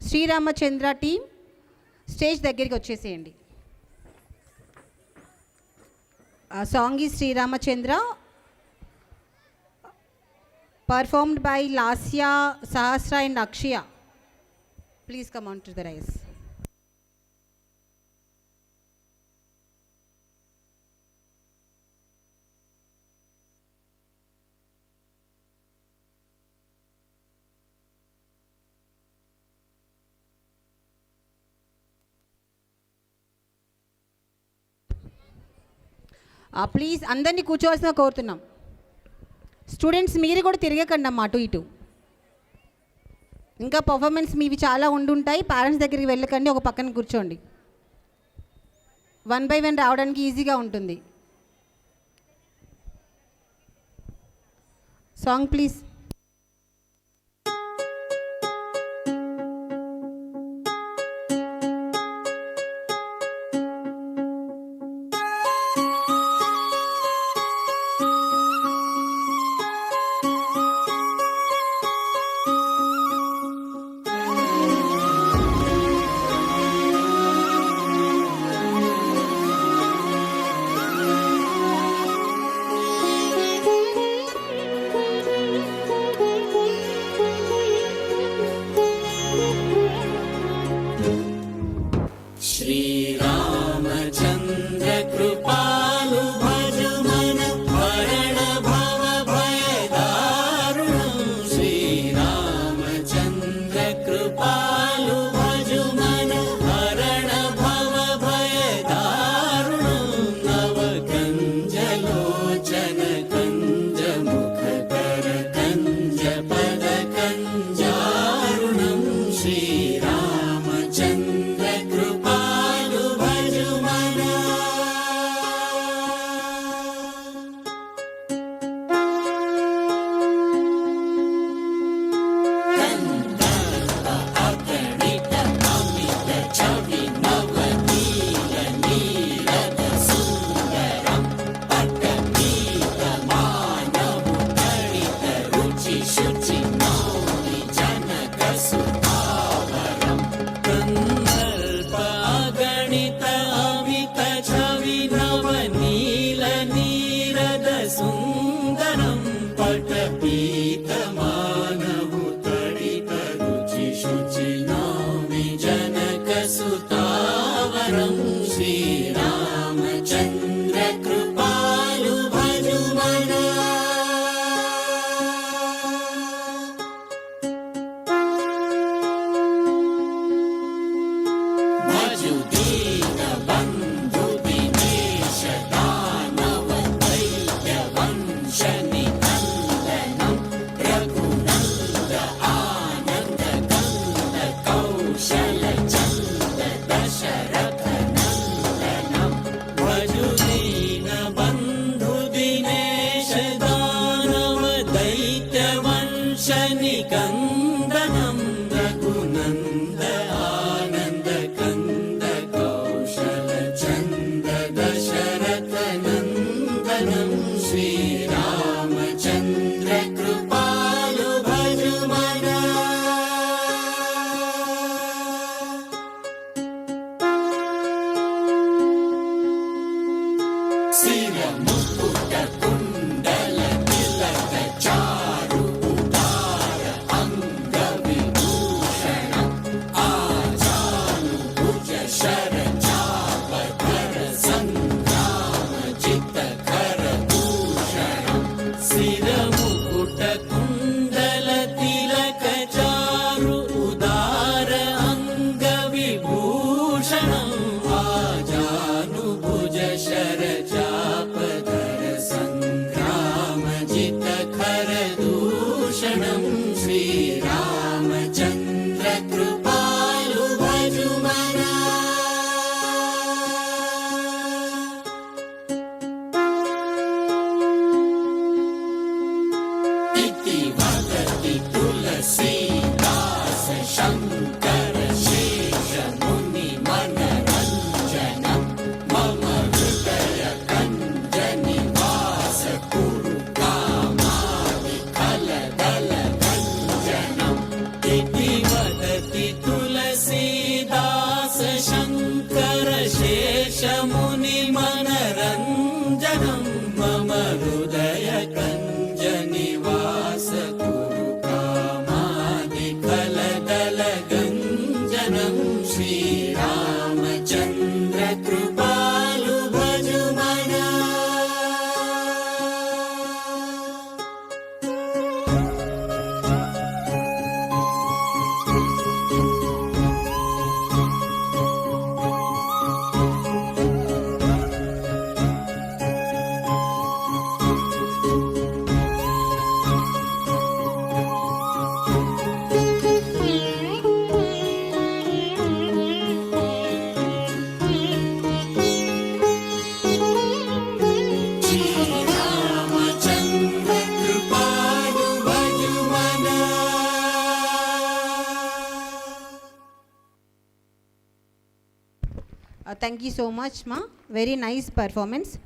Sriramachandra team stage దగ్గరికి వచ్చేసేయండి. Song is Sriramachandra, performed by Lasya, Sahasra and Akshaya. Please come on to the rise. Please అందరినీ కూర్చోవాల్సిన కోరుతున్నాం. Students మీరు కూడా తిరగకండి అమ్మ అటు ఇటు. ఇంకా పర్ఫార్మెన్స్ మీవి చాలా ఉండుంటాయి. పేరెంట్స్ దగ్గరికి వెళ్ళకండి, ఒక పక్కన కూర్చోండి. 1 by 1 రావడానికి ఈజీగా ఉంటుంది. Song please. वदति तुलसी सकलगञ्जनं श्रीरामचन्द्र कृपालु भजुमना। Thank you so much, ma. Very nice performance.